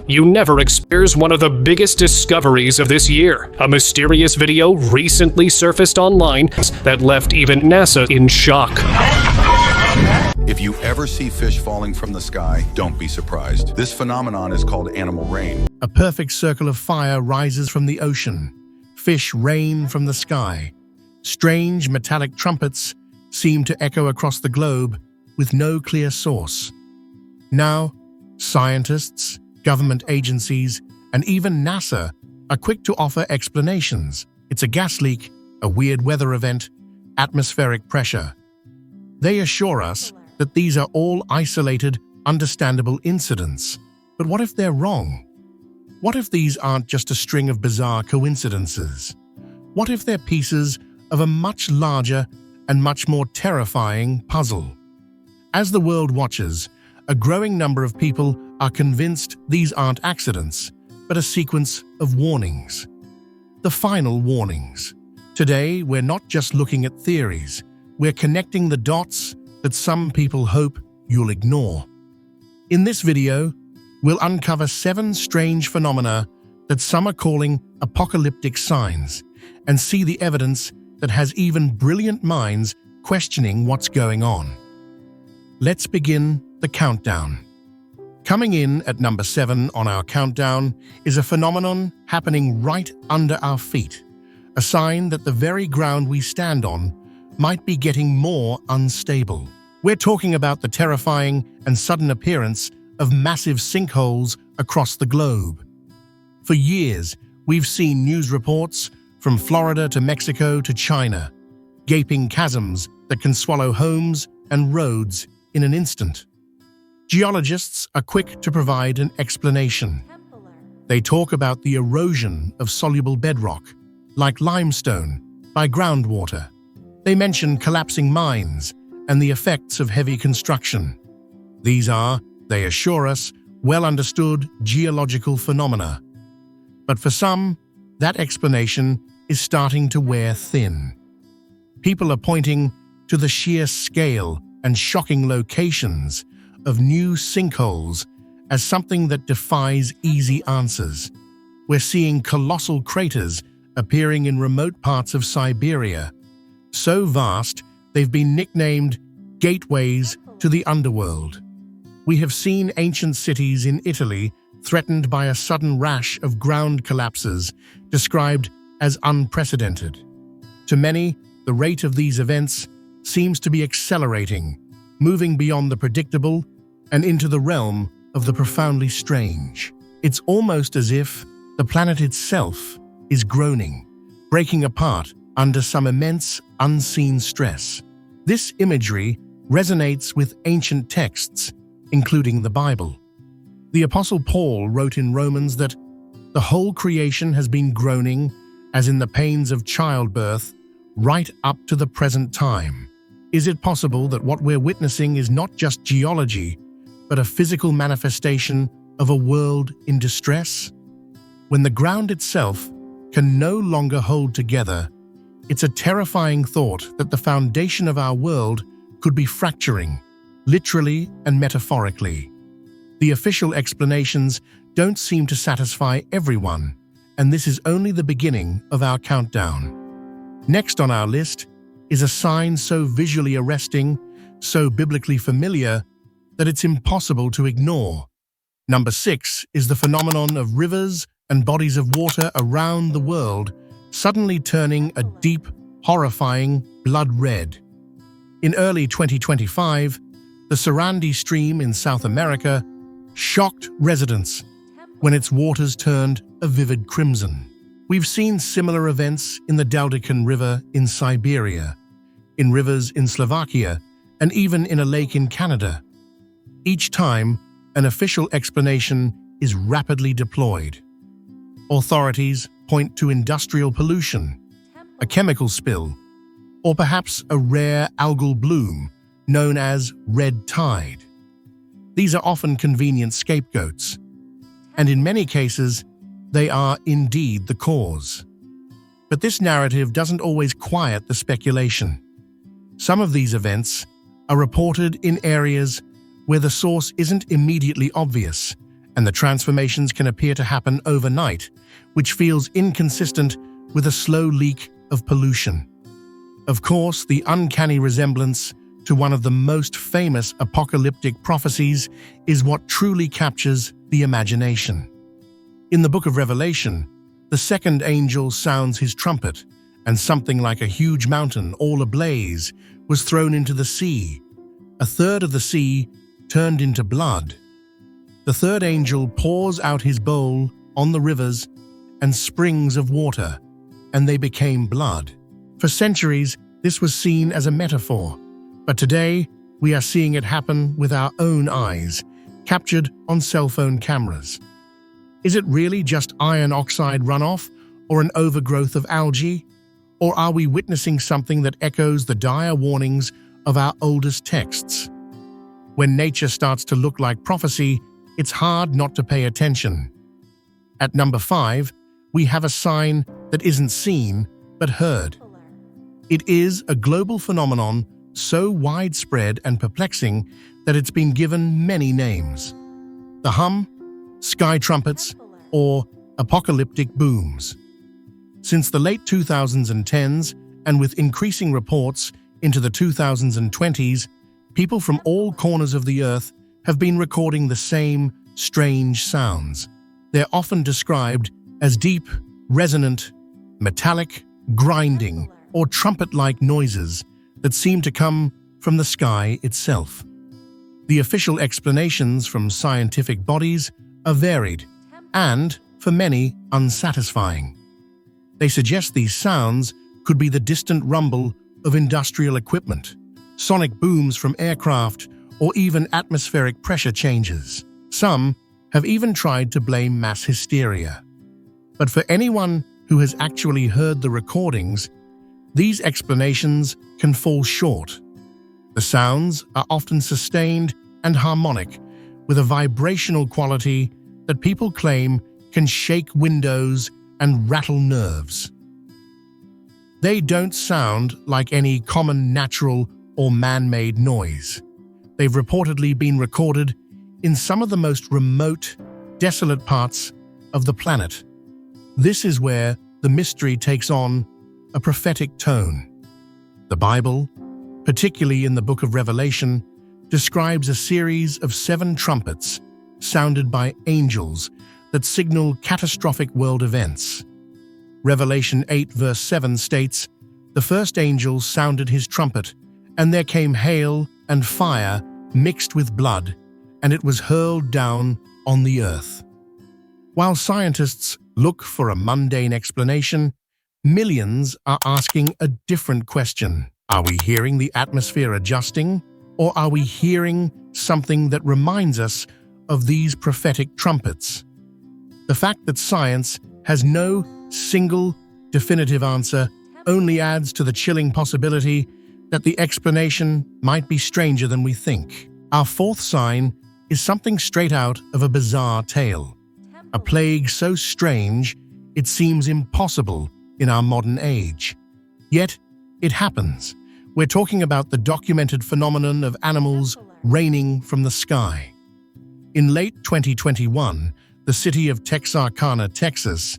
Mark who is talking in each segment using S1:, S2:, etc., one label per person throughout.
S1: you never experience one of the biggest discoveries of this year. A mysterious video recently surfaced online that left even NASA in shock.
S2: If you ever see fish falling from the sky, don't be surprised. This phenomenon is called animal rain.
S3: A perfect circle of fire rises from the ocean. Fish rain from the sky. Strange metallic trumpets seem to echo across the globe with no clear source. Now, scientists, government agencies, and even NASA are quick to offer explanations. It's a gas leak, a weird weather event, atmospheric pressure. They assure us that these are all isolated, understandable incidents. But what if they're wrong? What if these aren't just a string of bizarre coincidences? What if they're pieces of a much larger and much more terrifying puzzle? As the world watches, a growing number of people are convinced these aren't accidents, but a sequence of warnings. The final warnings. Today, we're not just looking at theories, we're connecting the dots that some people hope you'll ignore. In this video, we'll uncover 7 strange phenomena that some are calling apocalyptic signs and see the evidence that has even brilliant minds questioning what's going on. Let's begin the countdown. Coming in at number 7 on our countdown is a phenomenon happening right under our feet, a sign that the very ground we stand on might be getting more unstable. We're talking about the terrifying and sudden appearance of massive sinkholes across the globe. For years, we've seen news reports from Florida to Mexico to China, gaping chasms that can swallow homes and roads in an instant. Geologists are quick to provide an explanation. They talk about the erosion of soluble bedrock, like limestone, by groundwater. They mention collapsing mines and the effects of heavy construction. These are, they assure us, well-understood geological phenomena. But for some, that explanation is starting to wear thin. People are pointing to the sheer scale and shocking locations of new sinkholes as something that defies easy answers. We're seeing colossal craters appearing in remote parts of Siberia, so vast they've been nicknamed gateways to the underworld. We have seen ancient cities in Italy threatened by a sudden rash of ground collapses described as unprecedented. To many, the rate of these events seems to be accelerating, moving beyond the predictable and into the realm of the profoundly strange. It's almost as if the planet itself is groaning, breaking apart under some immense, unseen stress. This imagery resonates with ancient texts, including the Bible. The Apostle Paul wrote in Romans that the whole creation has been groaning, as in the pains of childbirth, right up to the present time. Is it possible that what we're witnessing is not just geology, but a physical manifestation of a world in distress? When the ground itself can no longer hold together, it's a terrifying thought that the foundation of our world could be fracturing, literally and metaphorically. The official explanations don't seem to satisfy everyone, and this is only the beginning of our countdown. Next on our list is a sign so visually arresting, so biblically familiar, that it's impossible to ignore. Number 6 is the phenomenon of rivers and bodies of water around the world suddenly turning a deep, horrifying blood red. In early 2025, the Sarandi Stream in South America shocked residents when its waters turned a vivid crimson. We've seen similar events in the Deepen River in Siberia, in rivers in Slovakia, and even in a lake in Canada. Each time, an official explanation is rapidly deployed. Authorities point to industrial pollution, a chemical spill, or perhaps a rare algal bloom known as red tide. These are often convenient scapegoats, and in many cases, they are indeed the cause. But this narrative doesn't always quiet the speculation. Some of these events are reported in areas where the source isn't immediately obvious, and the transformations can appear to happen overnight, which feels inconsistent with a slow leak of pollution. Of course, the uncanny resemblance to one of the most famous apocalyptic prophecies is what truly captures the imagination. In the book of Revelation, the second angel sounds his trumpet, and something like a huge mountain, all ablaze, was thrown into the sea. A third of the sea turned into blood. The third angel pours out his bowl on the rivers and springs of water, and they became blood. For centuries, this was seen as a metaphor, but today we are seeing it happen with our own eyes, captured on cell phone cameras. Is it really just iron oxide runoff or an overgrowth of algae? Or are we witnessing something that echoes the dire warnings of our oldest texts? When nature starts to look like prophecy, it's hard not to pay attention. At number 5, we have a sign that isn't seen but heard. It is a global phenomenon so widespread and perplexing that it's been given many names. The hum, sky trumpets, or apocalyptic booms. Since the late 2010s, and with increasing reports into the 2020s, people from all corners of the earth have been recording the same strange sounds. They're often described as deep, resonant, metallic, grinding, or trumpet-like noises that seem to come from the sky itself. The official explanations from scientific bodies are varied and, for many, unsatisfying. They suggest these sounds could be the distant rumble of industrial equipment, sonic booms from aircraft, or even atmospheric pressure changes. Some have even tried to blame mass hysteria. But for anyone who has actually heard the recordings, these explanations can fall short. The sounds are often sustained and harmonic, with a vibrational quality that people claim can shake windows and rattle nerves. They don't sound like any common natural or man-made noise. They've reportedly been recorded in some of the most remote, desolate parts of the planet. This is where the mystery takes on a prophetic tone. The Bible, particularly in the book of Revelation, describes a series of 7 trumpets sounded by angels that signal catastrophic world events. Revelation 8 verse 7 states, "The first angel sounded his trumpet, and there came hail and fire mixed with blood, and it was hurled down on the earth." While scientists look for a mundane explanation, millions are asking a different question. Are we hearing the atmosphere adjusting, or are we hearing something that reminds us of these prophetic trumpets? The fact that science has no single definitive answer only adds to the chilling possibility that the explanation might be stranger than we think. Our 4th sign is something straight out of a bizarre tale. A plague so strange it seems impossible in our modern age. Yet, it happens. We're talking about the documented phenomenon of animals raining from the sky. In late 2021, the city of Texarkana, Texas,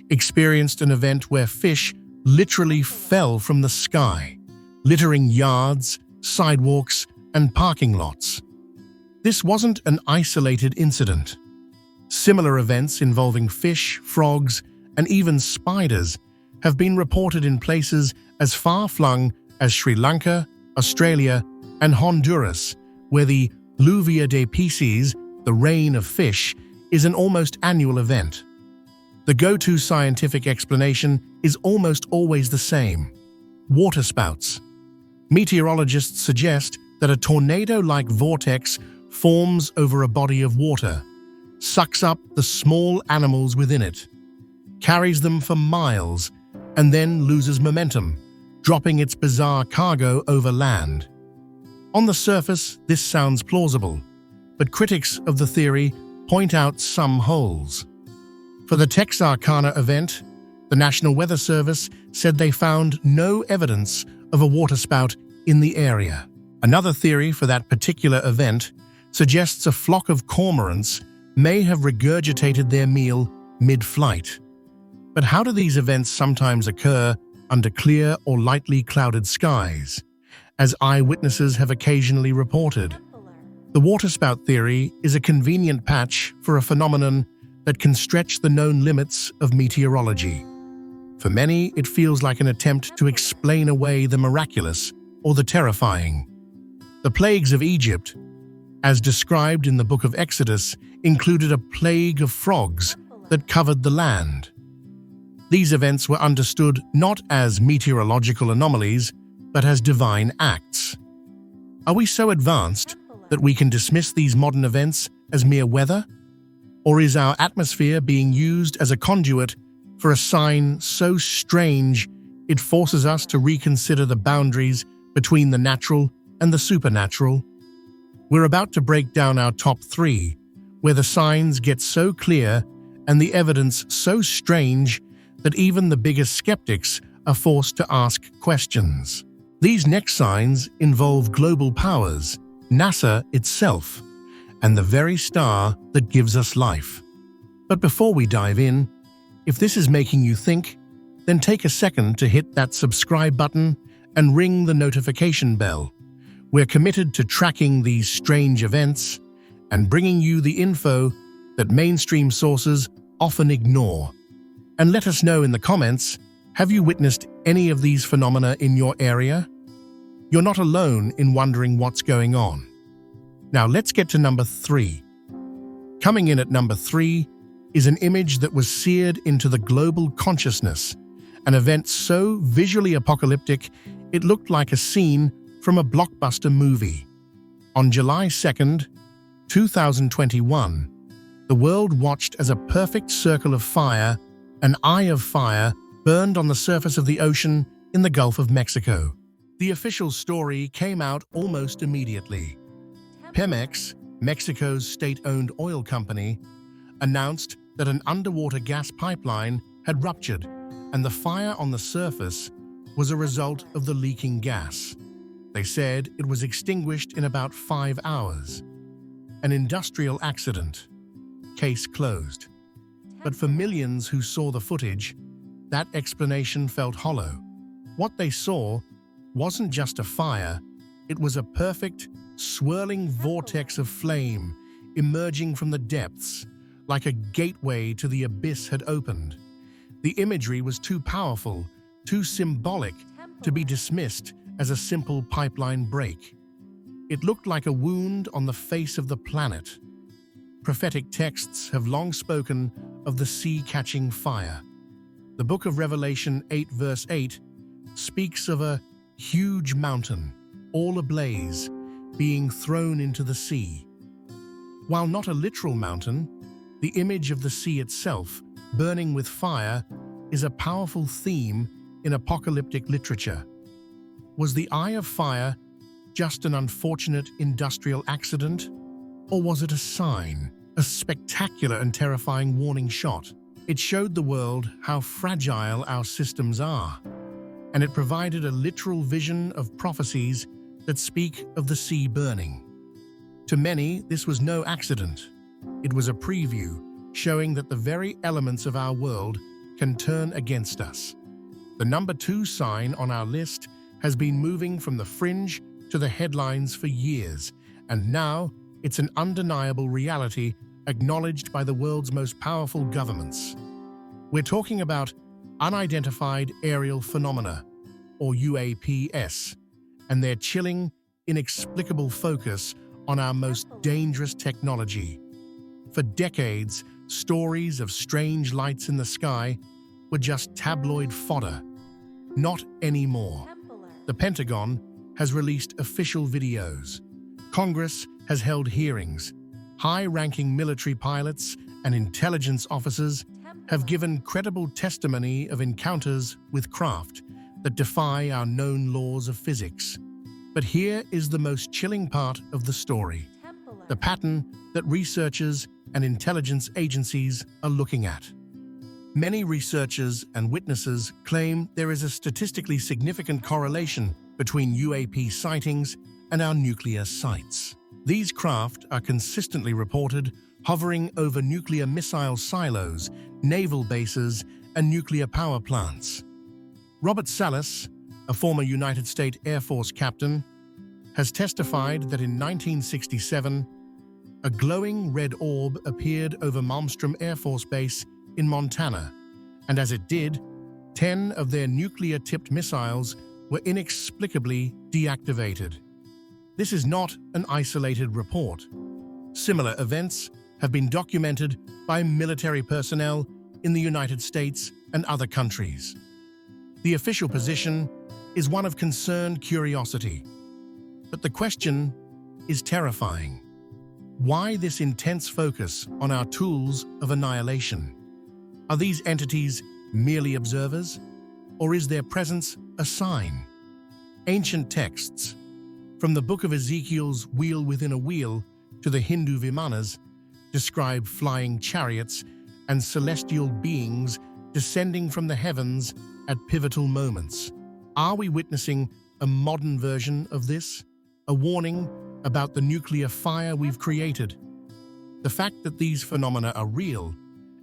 S3: experienced an event where fish literally fell from the sky, littering yards, sidewalks, and parking lots. This wasn't an isolated incident. Similar events involving fish, frogs, and even spiders have been reported in places as far-flung as Sri Lanka, Australia, and Honduras, where the Lluvia de Peces, the rain of fish, is an almost annual event. The go-to scientific explanation is almost always the same: waterspouts. Meteorologists suggest that a tornado-like vortex forms over a body of water, sucks up the small animals within it, carries them for miles, and then loses momentum, dropping its bizarre cargo over land. On the surface, this sounds plausible, but critics of the theory point out some holes. For the Texarkana event, the National Weather Service said they found no evidence of a waterspout in the area. Another theory for that particular event suggests a flock of cormorants may have regurgitated their meal mid-flight. But how do these events sometimes occur under clear or lightly clouded skies, as eyewitnesses have occasionally reported? The waterspout theory is a convenient patch for a phenomenon that can stretch the known limits of meteorology. For many, it feels like an attempt to explain away the miraculous or the terrifying. The plagues of Egypt, as described in the book of Exodus, included a plague of frogs that covered the land. These events were understood not as meteorological anomalies, but as divine acts. Are we so advanced that we can dismiss these modern events as mere weather? Or is our atmosphere being used as a conduit for a sign so strange it forces us to reconsider the boundaries between the natural and the supernatural? We're about to break down our top 3, where the signs get so clear and the evidence so strange that even the biggest skeptics are forced to ask questions. These next signs involve global powers, NASA itself, and the very star that gives us life. But before we dive in, if this is making you think, then take a second to hit that subscribe button and ring the notification bell. We're committed to tracking these strange events and bringing you the info that mainstream sources often ignore. And let us know in the comments, have you witnessed any of these phenomena in your area? You're not alone in wondering what's going on. Now let's get to number 3. Coming in at number 3 is an image that was seared into the global consciousness, an event so visually apocalyptic it looked like a scene from a blockbuster movie. On July 2nd, 2021, the world watched as a perfect circle of fire, an eye of fire, burned on the surface of the ocean in the Gulf of Mexico. The official story came out almost immediately. Pemex, Mexico's state-owned oil company, announced that an underwater gas pipeline had ruptured and the fire on the surface was a result of the leaking gas. They said it was extinguished in about 5 hours. An industrial accident. Case closed. But for millions who saw the footage, that explanation felt hollow. What they saw wasn't just a fire, it was a perfect, swirling vortex of flame emerging from the depths, like a gateway to the abyss had opened. The imagery was too powerful, too symbolic to be dismissed as a simple pipeline break. It looked like a wound on the face of the planet. Prophetic texts have long spoken of the sea catching fire. The book of Revelation 8 verse 8 speaks of a huge mountain, all ablaze, being thrown into the sea. While not a literal mountain, the image of the sea itself, burning with fire, is a powerful theme in apocalyptic literature. Was the eye of fire just an unfortunate industrial accident? Or was it a sign, a spectacular and terrifying warning shot? It showed the world how fragile our systems are, and it provided a literal vision of prophecies that speak of the sea burning. To many, this was no accident. It was a preview, showing that the very elements of our world can turn against us. The number 2 sign on our list has been moving from the fringe to the headlines for years, and now it's an undeniable reality acknowledged by the world's most powerful governments. We're talking about unidentified aerial phenomena, or UAPs, and their chilling, inexplicable focus on our most dangerous technology. For decades, stories of strange lights in the sky were just tabloid fodder. Not anymore. The Pentagon has released official videos. Congress has held hearings. High-ranking military pilots and intelligence officers have given credible testimony of encounters with craft that defy our known laws of physics. But here is the most chilling part of the story, the pattern that researchers and intelligence agencies are looking at. Many researchers and witnesses claim there is a statistically significant correlation between UAP sightings and our nuclear sites. These craft are consistently reported hovering over nuclear missile silos, naval bases, and nuclear power plants. Robert Salas, a former United States Air Force captain, has testified that in 1967, a glowing red orb appeared over Malmstrom Air Force Base in Montana, and as it did, 10 of their nuclear-tipped missiles were inexplicably deactivated. This is not an isolated report. Similar events have been documented by military personnel in the United States and other countries. The official position is one of concerned curiosity, but the question is terrifying. Why this intense focus on our tools of annihilation? Are these entities merely observers, or is their presence a sign? Ancient texts, from the Book of Ezekiel's wheel within a wheel to the Hindu Vimanas, describe flying chariots and celestial beings descending from the heavens at pivotal moments. Are we witnessing a modern version of this? A warning about the nuclear fire we've created? The fact that these phenomena are real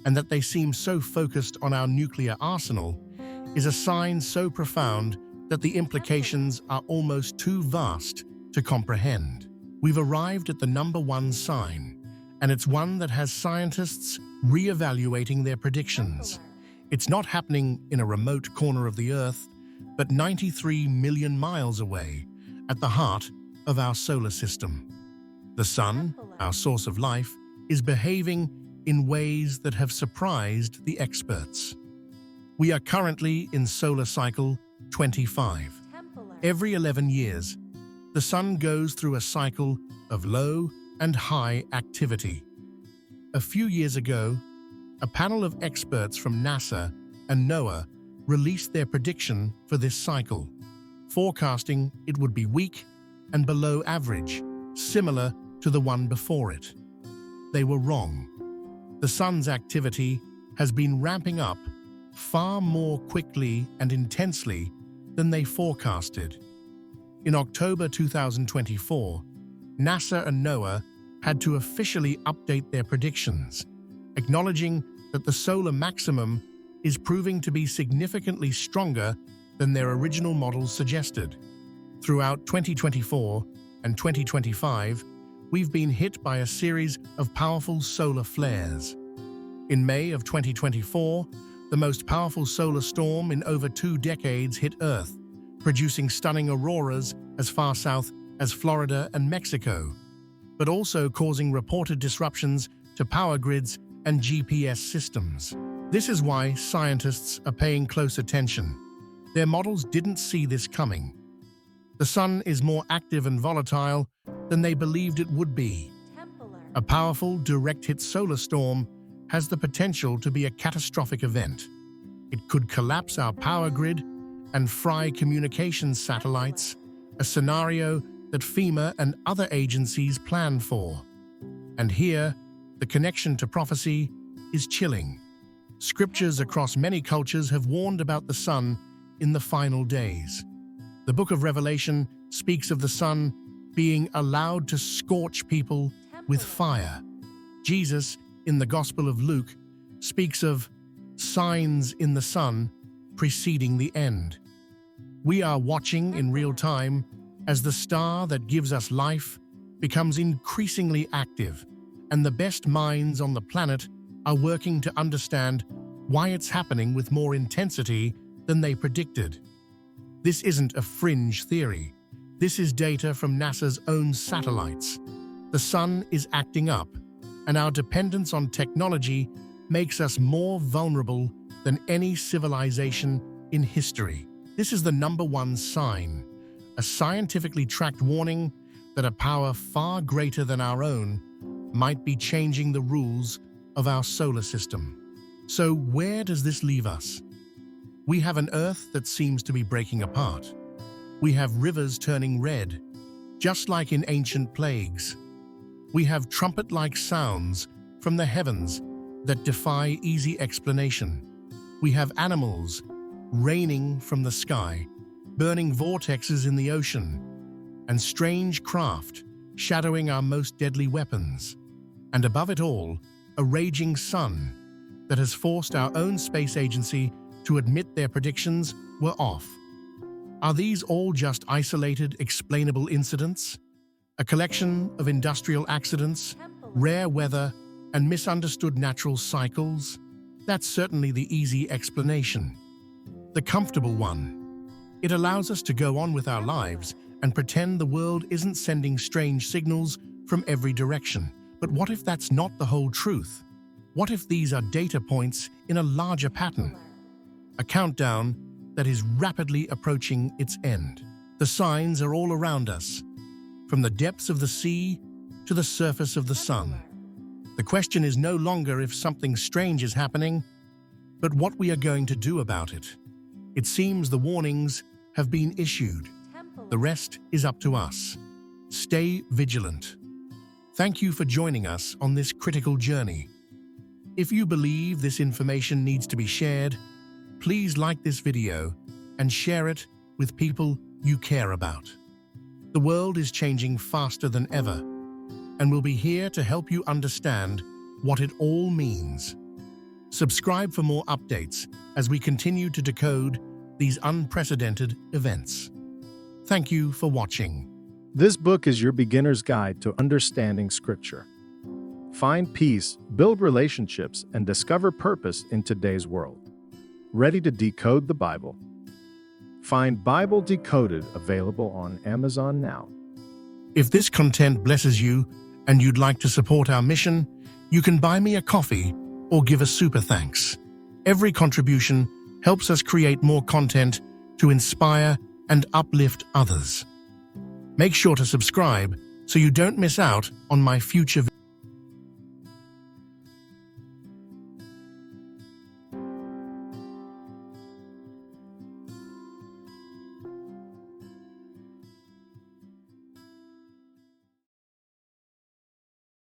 S3: and that they seem so focused on our nuclear arsenal is a sign so profound that the implications are almost too vast to comprehend. We've arrived at the number one sign, and it's one that has scientists re-evaluating their predictions. It's not happening in a remote corner of the Earth, but 93 million miles away, at the heart of our solar system. The Sun, our source of life, is behaving in ways that have surprised the experts. We are currently in solar cycle 25. Every 11 years, the Sun goes through a cycle of low and high activity. A few years ago, a panel of experts from NASA and NOAA released their prediction for this cycle, forecasting it would be weak and below average, similar to the one before it. They were wrong. The Sun's activity has been ramping up far more quickly and intensely than they forecasted. In October 2024, NASA and NOAA had to officially update their predictions, acknowledging that the solar maximum is proving to be significantly stronger than their original models suggested. Throughout 2024 and 2025, we've been hit by a series of powerful solar flares. In May of 2024, the most powerful solar storm in over 2 decades hit Earth, producing stunning auroras as far south as Florida and Mexico, but also causing reported disruptions to power grids and GPS systems. This is why scientists are paying close attention. Their models didn't see this coming. The Sun is more active and volatile than they believed it would be. A powerful, direct-hit solar storm has the potential to be a catastrophic event. It could collapse our power grid and fry communications satellites, a scenario that FEMA and other agencies plan for. And here, the connection to prophecy is chilling. Scriptures across many cultures have warned about the Sun in the final days. The book of Revelation speaks of the Sun being allowed to scorch people with fire. Jesus, in the Gospel of Luke, speaks of signs in the Sun preceding the end. We are watching in real time as the star that gives us life becomes increasingly active, and the best minds on the planet are working to understand why it's happening with more intensity than they predicted. This isn't a fringe theory. This is data from NASA's own satellites. The Sun is acting up, and our dependence on technology makes us more vulnerable than any civilization in history. This is the number one sign, a scientifically tracked warning that a power far greater than our own might be changing the rules of our solar system. So where does this leave us? We have an Earth that seems to be breaking apart. We have rivers turning red, just like in ancient plagues. We have trumpet-like sounds from the heavens that defy easy explanation. We have animals raining from the sky, burning vortexes in the ocean, and strange craft shadowing our most deadly weapons. and above it all, a raging sun that has forced our own space agency to admit their predictions were off. Are these all just isolated, explainable incidents? A collection of industrial accidents, rare weather, and misunderstood natural cycles? That's certainly the easy explanation. The comfortable one. It allows us to go on with our lives and pretend the world isn't sending strange signals from every direction. But what if that's not the whole truth? What if these are data points in a larger pattern? A countdown that is rapidly approaching its end. The signs are all around us, from the depths of the sea to the surface of the sun. The question is no longer if something strange is happening, but what we are going to do about it. It seems the warnings have been issued. The rest is up to us. Stay vigilant. Thank you for joining us on this critical journey. If you believe this information needs to be shared, please like this video and share it with people you care about. The world is changing faster than ever, and we'll be here to help you understand what it all means. Subscribe for more updates as we continue to decode these unprecedented events. Thank you for watching.
S4: This book is your beginner's guide to understanding Scripture. Find peace, build relationships, and discover purpose in today's world. Ready to decode the Bible? Find Bible Decoded available on Amazon now.
S3: If this content blesses you and you'd like to support our mission, you can buy me a coffee or give a super thanks. Every contribution helps us create more content to inspire and uplift others. Make sure to subscribe so you don't miss out on my future videos.